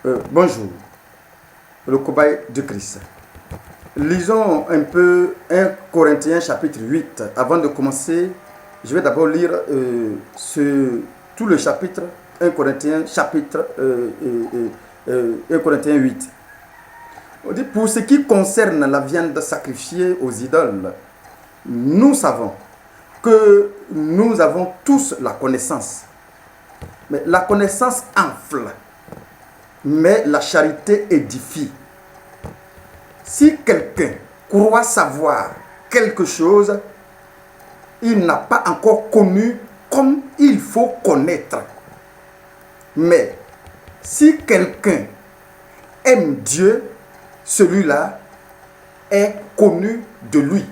Bonjour, le cobaye de Christ. Lisons un peu 1 Corinthiens chapitre 8. Avant de commencer, je vais d'abord lire tout le chapitre 1 Corinthiens chapitre 1 Corinthiens 8. On dit, pour ce qui concerne la viande sacrifiée aux idoles, nous savons que nous avons tous la connaissance. Mais la connaissance enfle, mais la charité édifie. Si quelqu'un croit savoir quelque chose, il n'a pas encore connu comme il faut connaître. Mais si quelqu'un aime Dieu, celui-là est connu de lui.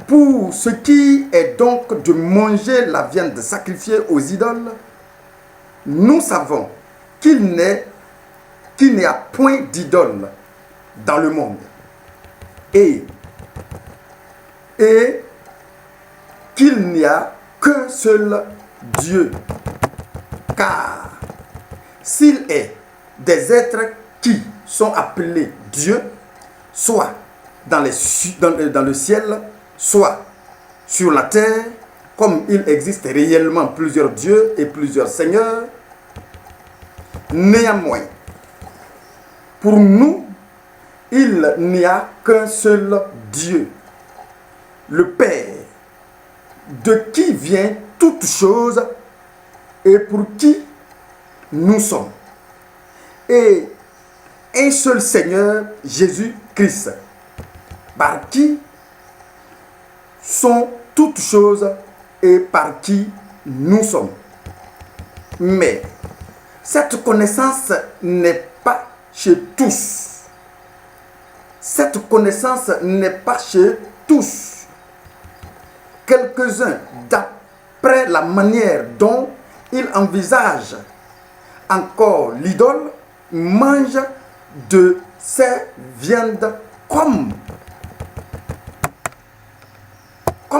Pour ce qui est donc de manger la viande sacrifiée aux idoles, nous savons qu'il n'y a point d'idole dans le monde et qu'il n'y a qu'un seul Dieu. Car s'il est des êtres qui sont appelés Dieu, soit dans le ciel, soit sur la terre, comme il existe réellement plusieurs dieux et plusieurs seigneurs, néanmoins, pour nous, il n'y a qu'un seul Dieu, le Père, de qui vient toute chose et pour qui nous sommes, et un seul Seigneur, Jésus-Christ, par qui sont toutes choses et par qui nous sommes. Mais cette connaissance n'est pas chez tous. Cette connaissance n'est pas chez tous. Quelques-uns, d'après la manière dont ils envisagent encore l'idole, mangent de ces viandes comme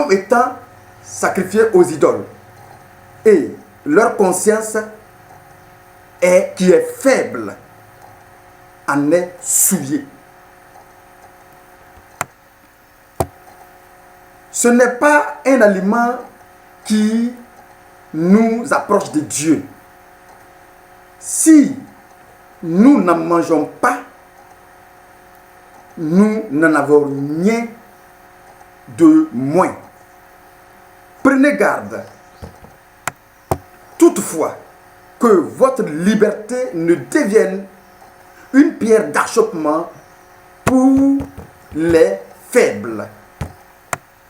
étant sacrifiées aux idoles. Et leur conscience qui est faible en est souillée. Ce n'est pas un aliment qui nous approche de Dieu. Si nous n'en mangeons pas, nous n'en avons rien de moins. Prenez garde, toutefois, que votre liberté ne devienne une pierre d'achoppement pour les faibles.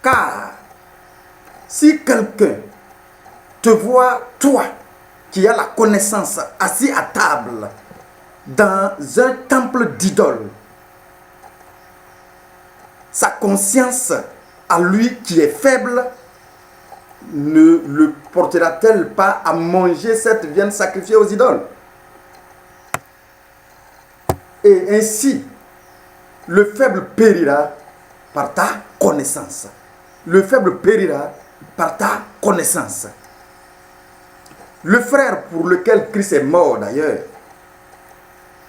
Car si quelqu'un te voit, toi, qui as la connaissance, assis à table, dans un temple d'idoles, sa conscience à lui qui est faible ne le portera-t-elle pas à manger cette viande sacrifiée aux idoles? Et ainsi, le faible périra par ta connaissance. Le faible périra par ta connaissance. Le frère pour lequel Christ est mort d'ailleurs,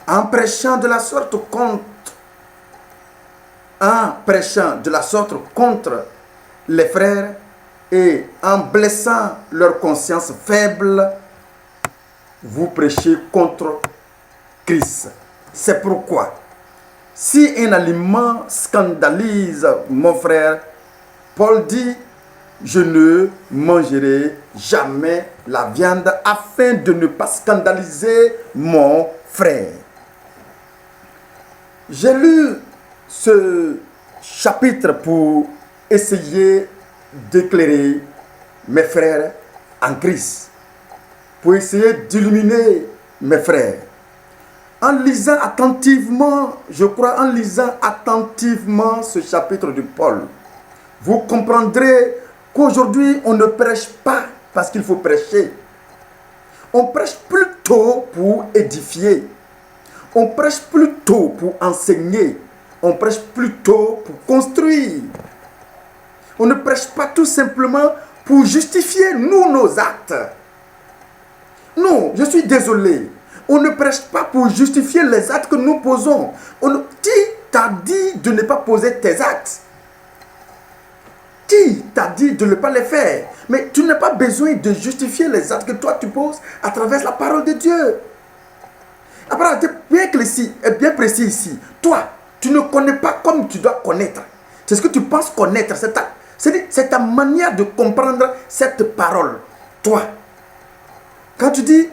en prêchant de la sorte contre les frères et en blessant leur conscience faible, vous prêchez contre Christ. C'est pourquoi, si un aliment scandalise mon frère, Paul dit, je ne mangerai jamais la viande afin de ne pas scandaliser mon frère. J'ai lu ce chapitre pour essayer d'éclairer mes frères en Christ, pour essayer d'illuminer mes frères. En lisant attentivement, ce chapitre de Paul, vous comprendrez qu'aujourd'hui, on ne prêche pas parce qu'il faut prêcher. On prêche plutôt pour édifier. On prêche plutôt pour enseigner. On prêche plutôt pour construire. On ne prêche pas tout simplement pour justifier, nos actes. Non, je suis désolé. On ne prêche pas pour justifier les actes que nous posons. Qui t'a dit de ne pas poser tes actes? Qui t'a dit de ne pas les faire? Mais tu n'as pas besoin de justifier les actes que toi tu poses à travers la parole de Dieu. La parole est bien précis ici. Toi, tu ne connais pas comme tu dois connaître. C'est ce que tu penses connaître. C'est ta manière de comprendre cette parole. Toi, quand tu dis,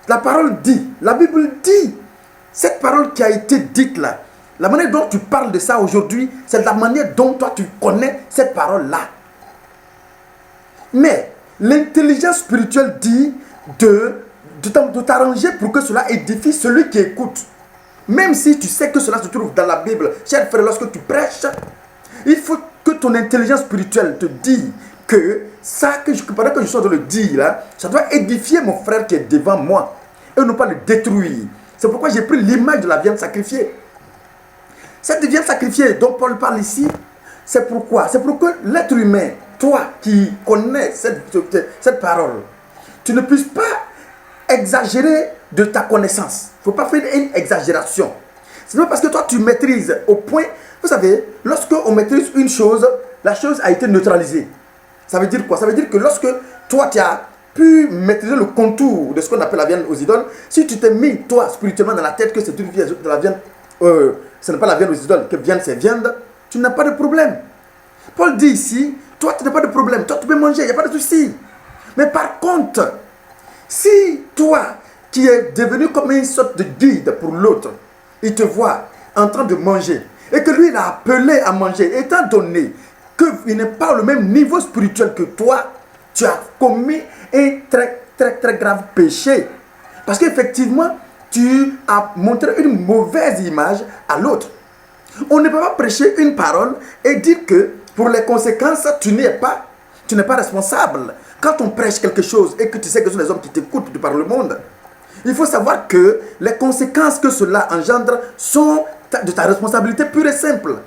la parole dit, la Bible dit, cette parole qui a été dite là, la manière dont tu parles de ça aujourd'hui, c'est la manière dont toi tu connais cette parole-là. Mais l'intelligence spirituelle dit de t'arranger pour que cela édifie celui qui écoute. Même si tu sais que cela se trouve dans la Bible, cher frère, lorsque tu prêches, il faut que ton intelligence spirituelle te dise que ça, pendant que je suis en train de le dire, là, ça doit édifier mon frère qui est devant moi et non pas le détruire. C'est pourquoi j'ai pris l'image de la viande sacrifiée. Cette viande sacrifiée dont Paul parle ici, c'est pourquoi? C'est pour que l'être humain, toi qui connais cette parole, tu ne puisses pas exagérer de ta connaissance. Il ne faut pas faire une exagération. C'est pas parce que toi tu maîtrises au point. Vous savez, lorsque on maîtrise une chose, la chose a été neutralisée. Ça veut dire quoi? Ça veut dire que lorsque toi tu as pu maîtriser le contour de ce qu'on appelle la viande aux idoles, si tu t'es mis toi spirituellement dans la tête que c'est une viande de la viande, ce n'est pas la viande aux idoles, que viande c'est viande, tu n'as pas de problème. Paul dit ici, toi tu n'as pas de problème, toi tu peux manger, il n'y a pas de souci. Mais par contre, si toi qui es devenu comme une sorte de guide pour l'autre, il te voit en train de manger et que lui il a appelé à manger, étant donné qu'il n'est pas au même niveau spirituel que toi, tu as commis un très grave péché. Parce qu'effectivement, tu as montré une mauvaise image à l'autre. On ne peut pas prêcher une parole et dire que pour les conséquences, tu n'es pas responsable. Quand on prêche quelque chose et que tu sais que ce sont les hommes qui t'écoutent de par le monde, il faut savoir que les conséquences que cela engendre sont de ta responsabilité pure et simple.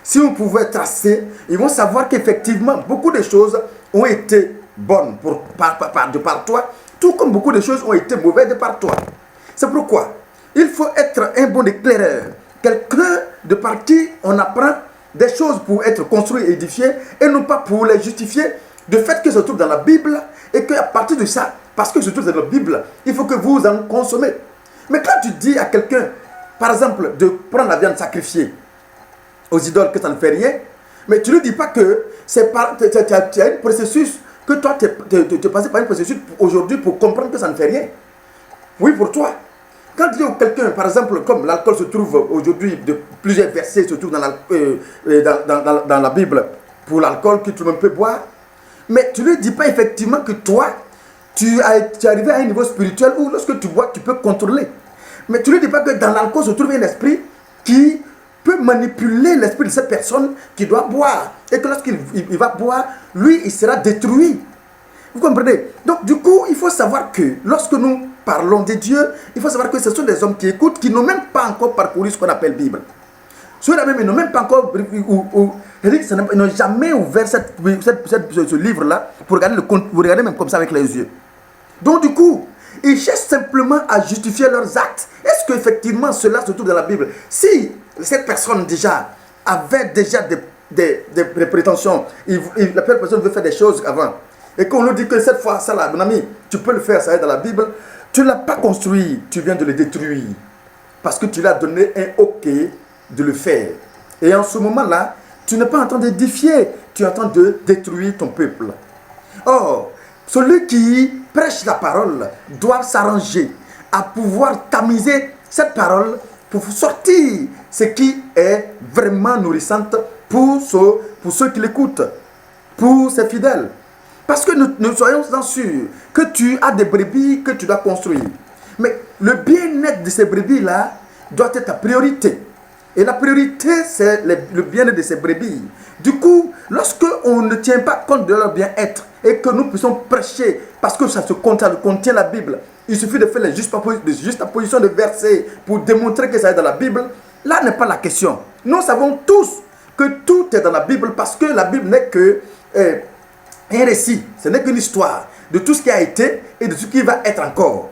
Si on pouvait tracer, ils vont savoir qu'effectivement, beaucoup de choses ont été bonnes de par toi, tout comme beaucoup de choses ont été mauvaises de par toi. C'est pourquoi il faut être un bon éclaireur, quelqu'un de par qui on apprend des choses pour être construit et édifié, et non pas pour les justifier de fait que se trouve dans la Bible, et qu'à partir de ça, parce que se trouve dans la Bible, il faut que vous en consommez. Mais quand tu dis à quelqu'un, par exemple, de prendre la viande sacrifiée aux idoles, que ça ne fait rien, mais tu ne lui dis pas que tu as un processus, que toi tu es passé par un processus aujourd'hui pour comprendre que ça ne fait rien. Oui, pour toi. Quand tu dis à quelqu'un, par exemple, comme l'alcool se trouve aujourd'hui, plusieurs versets se trouvent dans la Bible pour l'alcool que tout le monde peut boire, mais tu ne lui dis pas effectivement que toi, tu es arrivé à un niveau spirituel où lorsque tu bois, tu peux contrôler. Mais tu ne lui dis pas que dans l'alcool se trouve un esprit qui peut manipuler l'esprit de cette personne qui doit boire. Et que lorsqu'il va boire, lui, il sera détruit. Vous comprenez? Donc, du coup, il faut savoir que lorsque nous parlons de Dieu, il faut savoir que ce sont des hommes qui écoutent, qui n'ont même pas encore parcouru ce qu'on appelle Bible. Ceux-là même, ils n'ont même pas encore, ils n'ont jamais ouvert ce livre-là pour regarder même comme ça avec les yeux. Donc, du coup, ils cherchent simplement à justifier leurs actes. Est-ce qu'effectivement cela se trouve dans la Bible? Si cette personne déjà avait déjà des prétentions, la personne veut faire des choses avant, et qu'on lui dit que cette fois, ça là, mon ami, tu peux le faire, ça est dans la Bible, tu ne l'as pas construit, tu viens de le détruire. Parce que tu lui as donné un OK de le faire. Et en ce moment-là, tu n'es pas en train d'édifier, tu es en train de détruire ton peuple. Or, celui qui prêche la parole doit s'arranger à pouvoir tamiser cette parole pour sortir ce qui est vraiment nourrissante pour ceux qui l'écoutent, pour ses fidèles. Parce que nous soyons sûrs que tu as des brebis que tu dois construire. Mais le bien-être de ces brebis-là doit être ta priorité. Et la priorité, c'est le bien-être de ces brebis. Du coup, lorsque on ne tient pas compte de leur bien-être et que nous puissions prêcher, parce que ça contient la Bible, il suffit de faire les juxtapositions de versets pour démontrer que ça est dans la Bible, là n'est pas la question. Nous savons tous que tout est dans la Bible parce que la Bible n'est que un récit, ce n'est qu'une histoire de tout ce qui a été et de ce qui va être encore.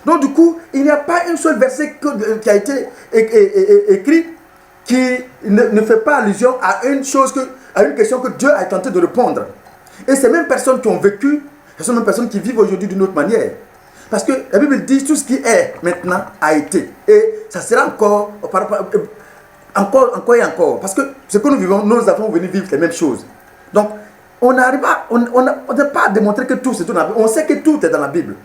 Donc du coup, il n'y a pas un seul verset qui a été écrit qui ne fait pas allusion à une chose, à une question que Dieu a tenté de répondre. Et ces mêmes personnes qui ont vécu, ce sont les mêmes personnes qui vivent aujourd'hui d'une autre manière. Parce que la Bible dit tout ce qui est maintenant a été. Et ça sera encore et encore. Parce que ce que nous vivons, nos enfants vont venir vivre les mêmes choses. Donc, on n'arrive pas, on n'a pas à démontrer que tout c'est dans la Bible. On sait que tout est dans la Bible.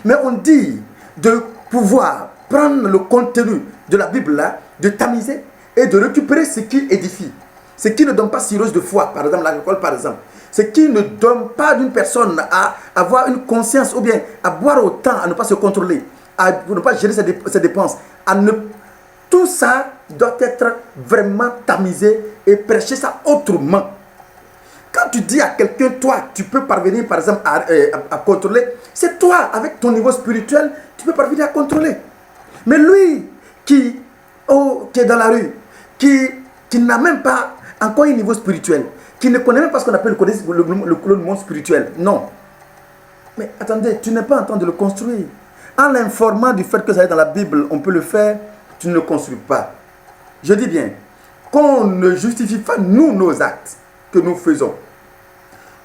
Mais on dit de pouvoir prendre le contenu de la Bible là, de tamiser et de récupérer ce qui édifie. Ce qui ne donne pas cirrhose de foi, par exemple, l'alcool par exemple. Ce qui ne donne pas d'une personne à avoir une conscience ou bien à boire autant, à ne pas se contrôler, à ne pas gérer ses dépenses. Tout ça doit être vraiment tamisé et prêcher ça autrement. Quand tu dis à quelqu'un, toi, tu peux parvenir par exemple à contrôler, c'est toi, avec ton niveau spirituel, tu peux parvenir à contrôler. Mais lui qui est dans la rue, qui n'a même pas encore un niveau spirituel, qui ne connaît même pas ce qu'on appelle le monde spirituel. Non. Mais attendez, tu n'es pas en train de le construire. En l'informant du fait que ça est dans la Bible, on peut le faire, tu ne le construis pas. Je dis bien, qu'on ne justifie pas nous nos actes que nous faisons.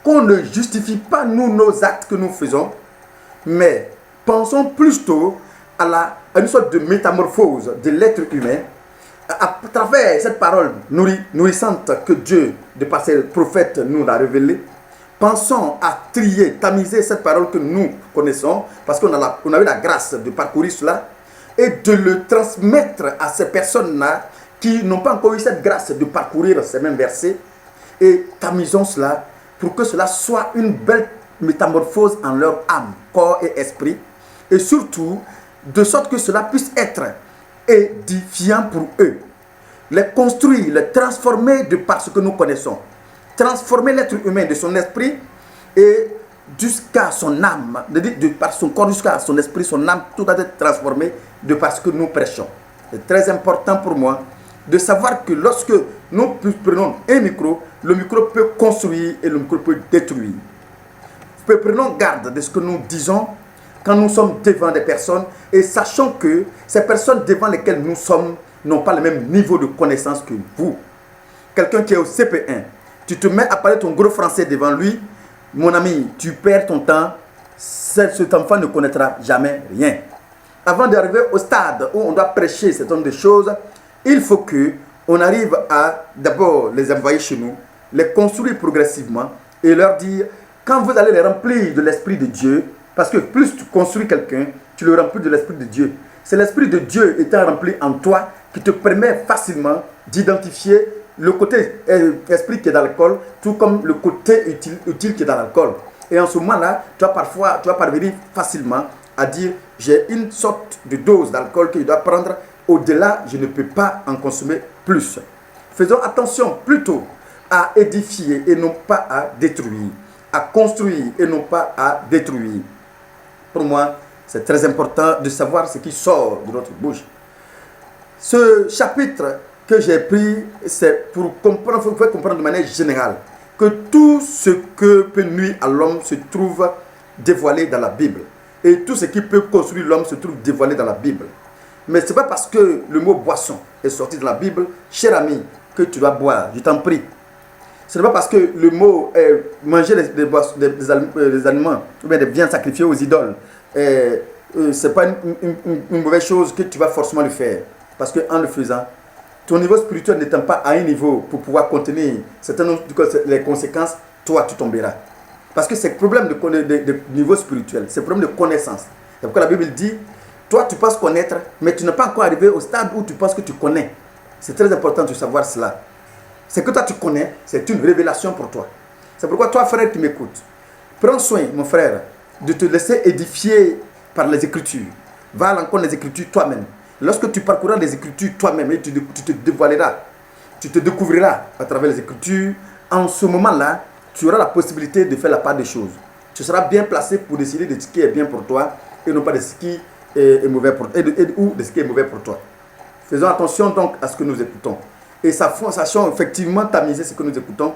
Qu'on ne justifie pas nous nos actes que nous faisons, mais pensons plutôt à une sorte de métamorphose de l'être humain à travers cette parole nourrissante que Dieu, de par ses prophètes, nous a révélée. Pensons à trier, tamiser cette parole que nous connaissons, parce qu'on a eu la grâce de parcourir cela, et de le transmettre à ces personnes-là qui n'ont pas encore eu cette grâce de parcourir ces mêmes versets, et tamisons cela pour que cela soit une belle métamorphose en leur âme, corps et esprit, et surtout, de sorte que cela puisse être édifiant pour eux. Les construire, les transformer de par ce que nous connaissons. Transformer l'être humain de son esprit et jusqu'à son âme, de par son corps jusqu'à son esprit, son âme, tout doit être transformé de par ce que nous prêchons. C'est très important pour moi de savoir que lorsque nous prenons un micro, le micro peut construire et le micro peut détruire. Prenons garde de ce que nous disons quand nous sommes devant des personnes et sachons que ces personnes devant lesquelles nous sommes n'ont pas le même niveau de connaissance que vous. Quelqu'un qui est au CP1, tu te mets à parler ton gros français devant lui, mon ami, tu perds ton temps, cet enfant ne connaîtra jamais rien. Avant d'arriver au stade où on doit prêcher ce genre de choses, il faut qu'on arrive à d'abord les envoyer chez nous, les construire progressivement et leur dire, quand vous allez les remplir de l'Esprit de Dieu, parce que plus tu construis quelqu'un, tu le remplis de l'Esprit de Dieu. C'est l'Esprit de Dieu étant rempli en toi qui te permet facilement d'identifier le côté esprit qui est dans l'alcool, tout comme le côté utile qui est dans l'alcool. Et en ce moment-là, tu vas parvenir facilement à dire, j'ai une sorte de dose d'alcool que je dois prendre, au-delà, je ne peux pas en consommer plus. Faisons attention plutôt à édifier et non pas à détruire, à construire et non pas à détruire. Pour moi, c'est très important de savoir ce qui sort de notre bouche. Ce chapitre que j'ai pris, c'est pour comprendre, il faut comprendre de manière générale que tout ce que peut nuire à l'homme se trouve dévoilé dans la Bible. Et tout ce qui peut construire l'homme se trouve dévoilé dans la Bible. Mais ce n'est pas parce que le mot boisson est sorti de la Bible, cher ami, que tu dois boire, je t'en prie. Ce n'est pas parce que le mot manger des aliments ou bien des viandes sacrifiées aux idoles, ce n'est pas une mauvaise chose que tu vas forcément le faire. Parce qu'en le faisant, ton niveau spirituel n'étant pas à un niveau pour pouvoir contenir les conséquences, toi tu tomberas. Parce que c'est le problème de niveau spirituel, c'est le problème de connaissance. C'est pourquoi la Bible dit, toi tu penses connaître, mais tu n'es pas encore arrivé au stade où tu penses que tu connais. C'est très important de savoir cela. Ce que toi tu connais, c'est une révélation pour toi. C'est pourquoi toi frère qui m'écoutes, prends soin mon frère de te laisser édifier par les Écritures. Va à l'encontre des Écritures toi-même. Lorsque tu parcourras les Écritures toi-même, tu te dévoileras, tu te découvriras à travers les Écritures. En ce moment-là, tu auras la possibilité de faire la part des choses. Tu seras bien placé pour décider de ce qui est bien pour toi et non pas de ce qui est mauvais pour toi, ou de ce qui est mauvais pour toi. Faisons attention donc à ce que nous écoutons. Et sachons effectivement tamiser ce que nous écoutons,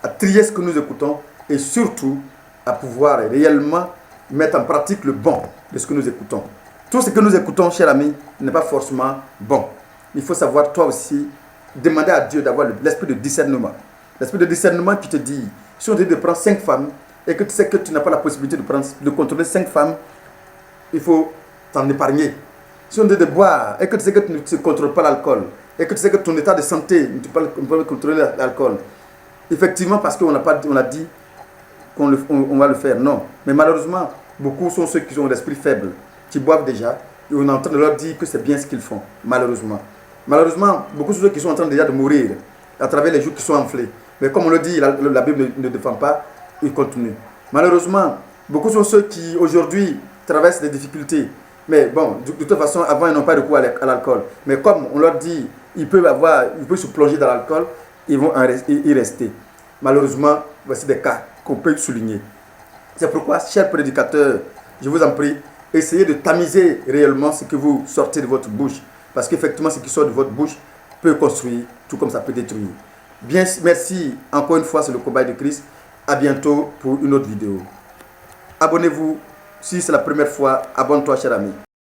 à trier ce que nous écoutons et surtout à pouvoir réellement mettre en pratique le bon de ce que nous écoutons. Tout ce que nous écoutons, cher ami, n'est pas forcément bon. Il faut savoir, toi aussi, demander à Dieu d'avoir l'esprit de discernement. L'esprit de discernement qui te dit, si on te dit de prendre 5 femmes, et que tu sais que tu n'as pas la possibilité de contrôler 5 femmes, il faut t'en épargner. Si on te dit de boire, et que tu sais que tu ne contrôles pas l'alcool, et que tu sais que ton état de santé, tu ne peux pas contrôler l'alcool, effectivement, parce qu'on a dit on va le faire, non. Mais malheureusement, beaucoup sont ceux qui ont l'esprit faible, qui boivent déjà, et on est en train de leur dire que c'est bien ce qu'ils font, malheureusement. Malheureusement, beaucoup sont ceux qui sont en train déjà de mourir à travers les joues qui sont enflées. Mais comme on le dit, la Bible ne défend pas, ils continuent. Malheureusement, beaucoup sont ceux qui aujourd'hui traversent des difficultés. Mais bon, de toute façon, avant, ils n'ont pas recours à l'alcool. Mais comme on leur dit, ils peuvent se plonger dans l'alcool, ils vont y rester. Malheureusement, voici des cas qu'on peut souligner. C'est pourquoi, chers prédicateurs, je vous en prie, essayez de tamiser réellement ce que vous sortez de votre bouche. Parce qu'effectivement, ce qui sort de votre bouche peut construire, tout comme ça peut détruire. Bien, merci encore une fois, c'est le Cobaye de Christ. À bientôt pour une autre vidéo. Abonnez-vous. Si c'est la première fois, abonne-toi, cher ami.